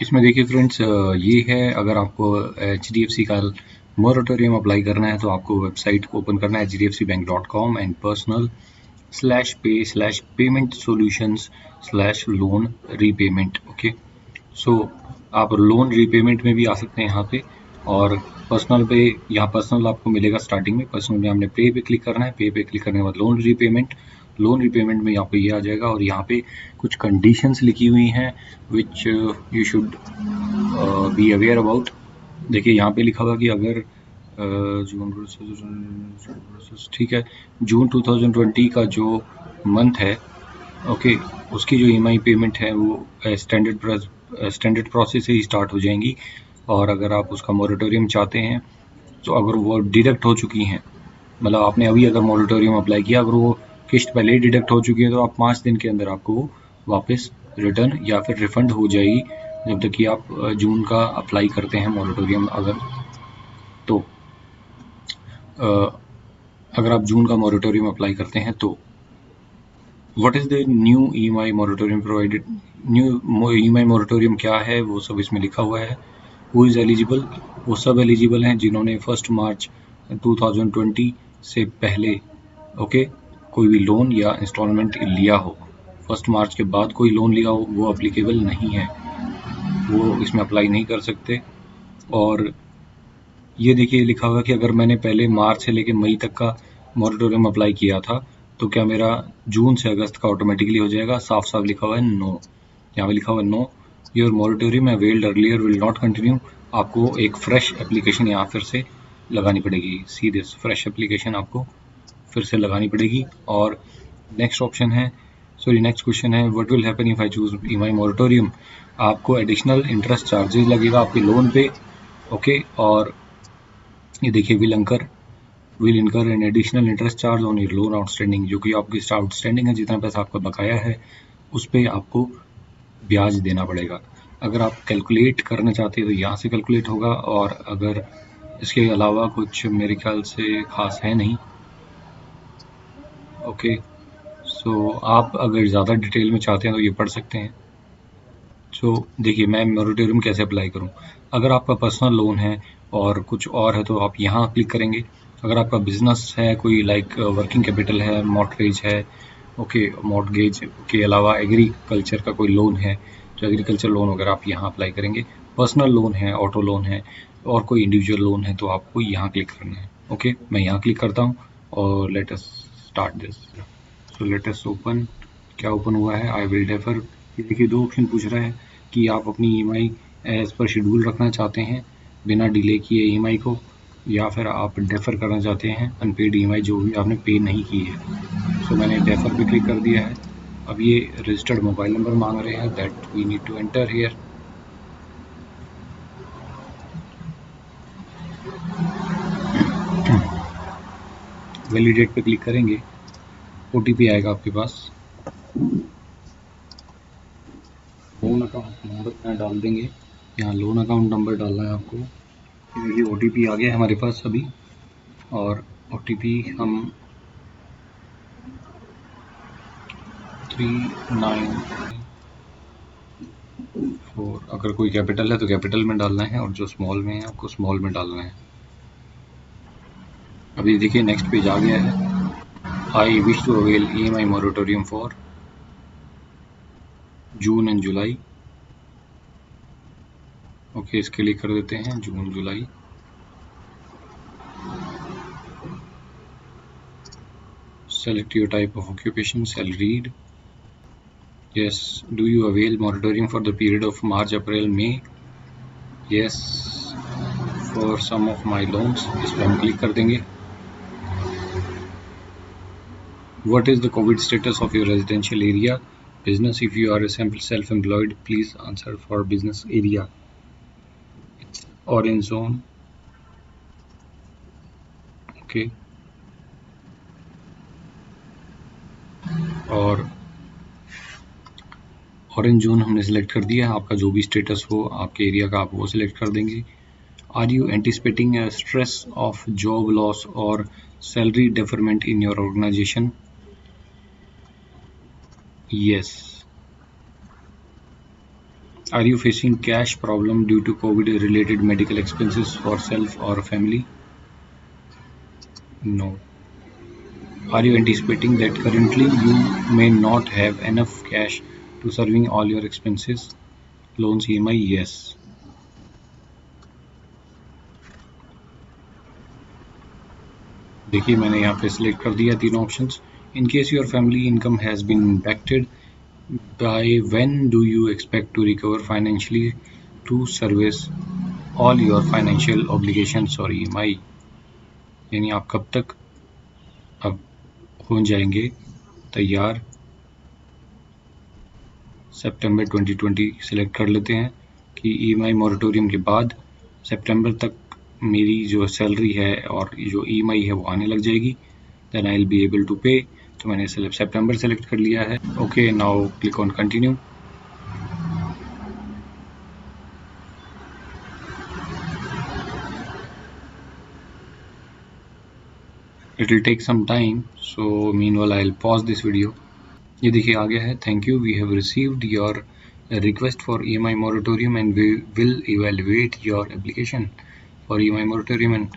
इसमें देखिए फ्रेंड्स, ये है, अगर आपको HDFC का मोरेटोरियम अप्लाई करना है तो आपको वेबसाइट को ओपन करना है hdfcbank.com and personal/pay/payment solutions/loan repayment। Okay, सो आप लोन रीपेमेंट में भी आ सकते हैं यहाँ पे, और पर्सनल पे, यहाँ पर्सनल आपको मिलेगा स्टार्टिंग में। पर्सनल में आपने पे क्लिक करना है, पे क्लिक करने के बाद लोन रिपेमेंट में यहाँ पे ये आ जाएगा, और यहाँ पे कुछ कंडीशंस लिखी हुई हैं which you should be aware about. देखिए यहाँ पे लिखा हुआ कि अगर ठीक है, जून 2020 का जो मंथ है, ओके, उसकी जो EMI पेमेंट है वो स्टैंडर्ड प्रोसेस से ही स्टार्ट हो जाएंगी। और अगर आप उसका मोरेटोरियम चाहते हैं तो अगर वो डिडक्ट हो चुकी हैं, मतलब आपने अभी अगर मोरेटोरियम अप्लाई किया, अगर वो किस्त पहले ही डिडक्ट हो चुकी है तो आप 5 दिन के अंदर आपको वो वापस रिटर्न या फिर रिफंड हो जाएगी, जब तक कि आप जून का अप्लाई करते हैं मोरेटोरियम। तो अगर आप जून का मोरेटोरियम अप्लाई करते हैं तो what is the new EMI moratorium provided. New EMI moratorium क्या है वो सब इसमें लिखा हुआ है। हु इज़ एलिजिबल, वो सब एलिजिबल हैं जिन्होंने 1 मार्च 2020 से पहले, ओके, कोई भी लोन या इंस्टॉलमेंट लिया हो। 1 मार्च के बाद कोई लोन लिया हो वो अप्लीकेबल नहीं है, वो इसमें अप्लाई नहीं कर सकते। और ये देखिए लिखा हुआ कि अगर मैंने पहले मार्च से लेके मई तक का मोरेटोरियम अप्लाई किया था तो क्या मेरा जून से अगस्त का ऑटोमेटिकली हो जाएगा। साफ साफ लिखा हुआ है नो, यहाँ पे लिखा हुआ है no, your moratorium availed earlier will not continue. आपको एक फ्रेश एप्लीकेशन यहाँ फिर से लगानी पड़ेगी, सी दिस, फ्रेश एप्लीकेशन आपको फिर से लगानी पड़ेगी। और नेक्स्ट ऑप्शन है, सॉरी नेक्स्ट क्वेश्चन है, what will happen if I choose EMI moratorium. आपको एडिशनल इंटरेस्ट चार्जेस लगेगा आपके लोन पे, ओके। और ये देखिए विल इनकर an additional interest charge on your loan outstanding, जो कि आपकी आउटस्टैंडिंग है, जितना पैसा आपका बकाया है उस पर आपको ब्याज देना पड़ेगा। अगर आप कैलकुलेट करना चाहते हैं तो यहाँ से कैलकुलेट होगा, और अगर इसके अलावा कुछ मेरे ख्याल से खास है नहीं, ओके। सो आप अगर ज़्यादा डिटेल में चाहते हैं तो ये पढ़ सकते हैं। सो देखिए मैं मोरेटोरियम कैसे अप्लाई करूं। अगर आपका पर्सनल लोन है और कुछ और है तो आप यहाँ क्लिक करेंगे। अगर आपका बिजनेस है, कोई लाइक वर्किंग कैपिटल है, मॉर्टगेज है, ओके, मॉर्टगेज के अलावा एग्रीकल्चर का कोई लोन है, तो एग्रीकल्चर लोन वगैरह आप यहाँ अप्लाई करेंगे। पर्सनल लोन है, ऑटो लोन है, और कोई इंडिविजुअल लोन है तो आपको यहाँ क्लिक करना है। ओके, मैं यहाँ क्लिक करता हूँ और let us start this. So let us open. क्या ओपन हुआ है, आई विल डेफर। ये देखिए 2 ऑप्शन पूछ रहा है कि आप अपनी EMI एज पर शेड्यूल रखना चाहते हैं बिना डिले किए EMI को, या फिर आप डेफर करना चाहते हैं अनपेड EMI जो भी आपने पे नहीं की है। सो मैंने डेफर पे क्लिक कर दिया है। अब ये रजिस्टर्ड मोबाइल नंबर मांग रहे हैं, that we need to enter here. Validate पे क्लिक करेंगे, OTP आएगा आपके पास, लोन अकाउंट नंबर यहाँ डाल देंगे। यहाँ लोन अकाउंट नंबर डालना है आपको। ये OTP आ गया है हमारे पास अभी, और OTP हम 3994, अगर कोई कैपिटल है तो कैपिटल में डालना है, और जो स्मॉल में है आपको स्मॉल में डालना है। अभी देखिए नेक्स्ट पेज आ गया है। I wish to avail EMI moratorium for June and July. Okay, इसके लिए कर देते हैं जून जुलाई। Select your type of occupation, salaried. Yes. Do you avail moratorium for the period of March, April, May? Yes. For some of my loans. इस पर हम क्लिक कर देंगे। What is the COVID status of your residential area? Business. If you are a self-employed, please answer for business area. Orange zone. Okay. और orange zone हमने select कर दिया। आपका जो भी स्टेटस हो आपके एरिया का, आप वो सिलेक्ट कर देंगे। Are you anticipating a stress of job loss or salary deferment in your organization? Yes. Are you facing cash problem due to COVID related medical expenses for self or family? No. Are you anticipating that currently you may not have enough cash to serving all your expenses? Loans EMI? Yes. देखिए मैंने यहाँ पे select कर दिया तीनों options. In case your family income has been impacted, by when do you expect to recover financially to service all your financial obligations or EMI? यानी आप कब तक अब हो जाएंगे तैयार. सितंबर 2020 सिलेक्ट कर लेते हैं कि EMI मोरेटोरियम के बाद सितंबर तक मेरी जो सैलरी है और जो EMI है वो आने लग जाएगी. Then I will be able to pay. तो मैंने सितंबर सेलेक्ट कर लिया है. Okay, now click on continue. It will take some time, so meanwhile I will pause this video. ये देखिए आ गया है. Thank you, we have received your request for EMI moratorium and we will evaluate your application for EMI moratorium. And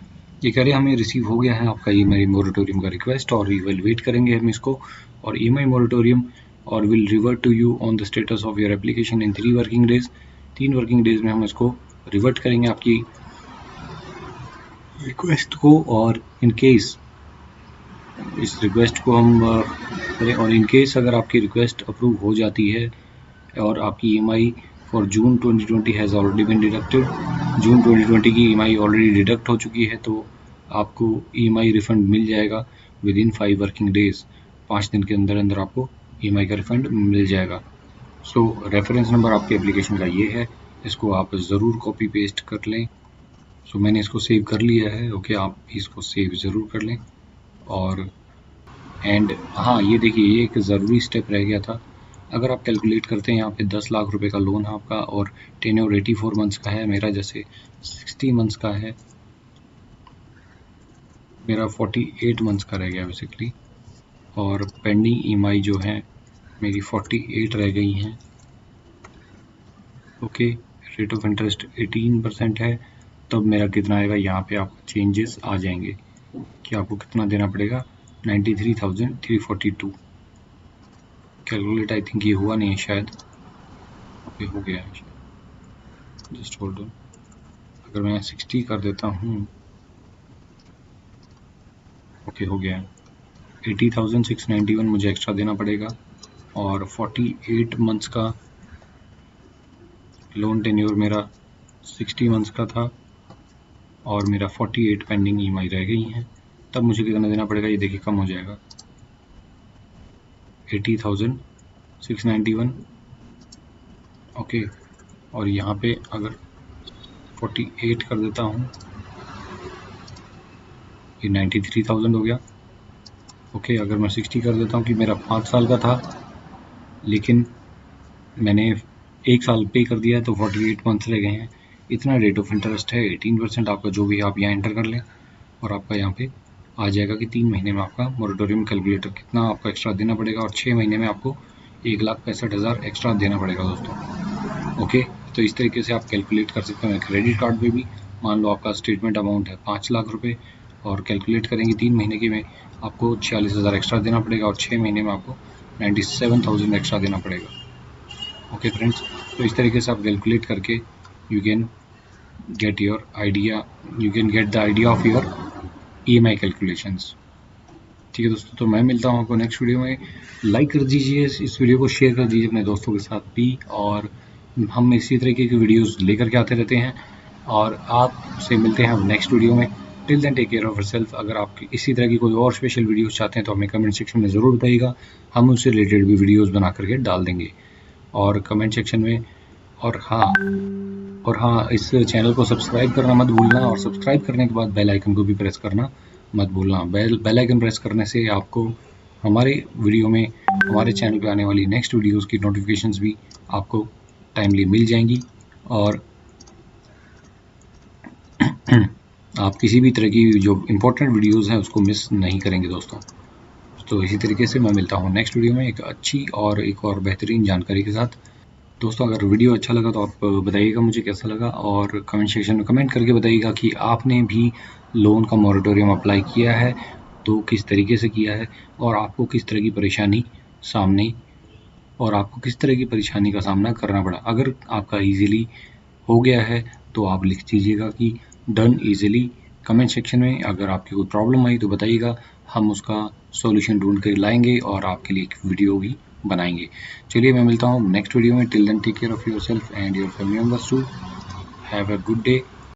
ये कह रहे हैं हमें रिसीव हो गया है आपका EMI मोरेटोरियम का रिक्वेस्ट और इवेलुएट करेंगे हम इसको और EMI मोरेटोरियम और will revert to you on the status of your application in 3 working days. 3 working days में हम इसको रिवर्ट करेंगे आपकी रिक्वेस्ट को. और इन केस इस रिक्वेस्ट को हम करें और इन केस अगर आपकी रिक्वेस्ट अप्रूव हो जाती है और आपकी EMI for June 2020 has already been deducted, जून 2020 की EMI ऑलरेडी डिडक्ट हो चुकी है, तो आपको EMI रिफ़ंड मिल जाएगा विद इन 5 वर्किंग डेज. 5 दिन के अंदर अंदर आपको EMI का रिफ़ंड मिल जाएगा. सो रेफरेंस नंबर आपके एप्लीकेशन का ये है, इसको आप ज़रूर कॉपी पेस्ट कर लें. सो मैंने इसको सेव कर लिया है. ओके, आप इसको सेव ज़रूर कर लें. और एंड हाँ, ये देखिए ये एक ज़रूरी स्टेप रह गया था. अगर आप कैलकुलेट करते हैं यहाँ पे 10 लाख रुपए का लोन है आपका और टेन्योर 84 मंथ्स का है. मेरा जैसे 60 मंथ्स का है, मेरा 48 मंथ्स का रह गया बेसिकली. और पेंडिंग EMI जो है मेरी 48 रह गई हैं. ओके, रेट ऑफ इंटरेस्ट 18% है. तब मेरा कितना आएगा, यहाँ पे आपको चेंजेस आ जाएंगे कि आपको कितना देना पड़ेगा. 93,342. कैलकुलेट आई थिंक ये हुआ नहीं है शायद. ओके, हो गया है. Just hold on. अगर मैं 60 कर देता हूँ. ओके, हो गया है. 80,691 मुझे एक्स्ट्रा देना पड़ेगा और 48 मंथ्स का लोन टेन्योर मेरा 60 मंथ्स का था और मेरा 48 पेंडिंग EMI रह गई हैं. तब मुझे कितना देना पड़ेगा, ये देखिए कम हो जाएगा. 80,691. ओके, और यहाँ पे अगर 48 कर देता हूँ, ये 93,000 हो गया. ओके, अगर मैं 60 कर देता हूँ कि मेरा 5 साल का था लेकिन मैंने 1 साल पे कर दिया है तो 48 मंथ्स रह गए हैं. इतना रेट ऑफ इंटरेस्ट है 18% आपका, जो भी आप यहाँ एंटर कर लें और आपका यहाँ पे आ जाएगा कि 3 महीने में आपका मोरेटोरियम कैलकुलेटर कितना आपको एक्स्ट्रा देना पड़ेगा और 6 महीने में आपको 1,65,000 एक्स्ट्रा देना पड़ेगा दोस्तों. ओके, तो इस तरीके से आप कैलकुलेट कर सकते हैं. क्रेडिट कार्ड पे भी मान लो आपका स्टेटमेंट अमाउंट है 5 लाख रुपये और कैलकुलेट करेंगे 3 महीने के में आपको 46,000 एक्स्ट्रा देना पड़ेगा और 6 महीने में आपको 97,000 एक्स्ट्रा देना पड़ेगा. ओके फ्रेंड्स, तो इस तरीके से आप कैलकुलेट करके you can get your idea, you can get the idea of your EMI calculations. ठीक है दोस्तों, तो मैं मिलता हूँ आपको नेक्स्ट वीडियो में. लाइक कर दीजिए इस वीडियो को, शेयर कर दीजिए अपने दोस्तों के साथ भी, और हम इसी तरीके की वीडियोस लेकर के आते रहते हैं और आपसे मिलते हैं नेक्स्ट वीडियो में. Till then take care of yourself. अगर आप इसी तरह की कोई और स्पेशल वीडियोस चाहते हैं तो हमें कमेंट सेक्शन में ज़रूर बताइएगा, हम उससे रिलेटेड भी वीडियोज़ बना करके डाल देंगे और कमेंट सेक्शन में. और हाँ, इस चैनल को सब्सक्राइब करना मत भूलना और सब्सक्राइब करने के बाद बेल आइकन को भी प्रेस करना मत भूलना. बेल आइकन प्रेस करने से आपको हमारे वीडियो में, हमारे चैनल पे आने वाली नेक्स्ट वीडियोस की नोटिफिकेशंस भी आपको टाइमली मिल जाएंगी और आप किसी भी तरह की जो इम्पोर्टेंट वीडियोस हैं उसको मिस नहीं करेंगे दोस्तों. तो इसी तरीके से मैं मिलता हूँ नेक्स्ट वीडियो में एक अच्छी और एक और बेहतरीन जानकारी के साथ. दोस्तों अगर वीडियो अच्छा लगा तो आप बताइएगा मुझे कैसा लगा, और कमेंट सेक्शन में कमेंट करके बताइएगा कि आपने भी लोन का मॉरेटोरियम अप्लाई किया है तो किस तरीके से किया है, और आपको किस तरह की परेशानी का सामना करना पड़ा। अगर आपका इजीली हो गया है तो आप लिख दीजिएगा कि डन इजीली कमेंट सेक्शन में। अगर आपकी कोई प्रॉब्लम आई तो बताइएगा, हम उसका सॉल्यूशन ढूंढ कर लाएंगे और आपके लिए एक वीडियो भी बनाएंगे। चलिए मैं मिलता हूँ नेक्स्ट वीडियो में। Till then take care of yourself and your family members too. Have a good day.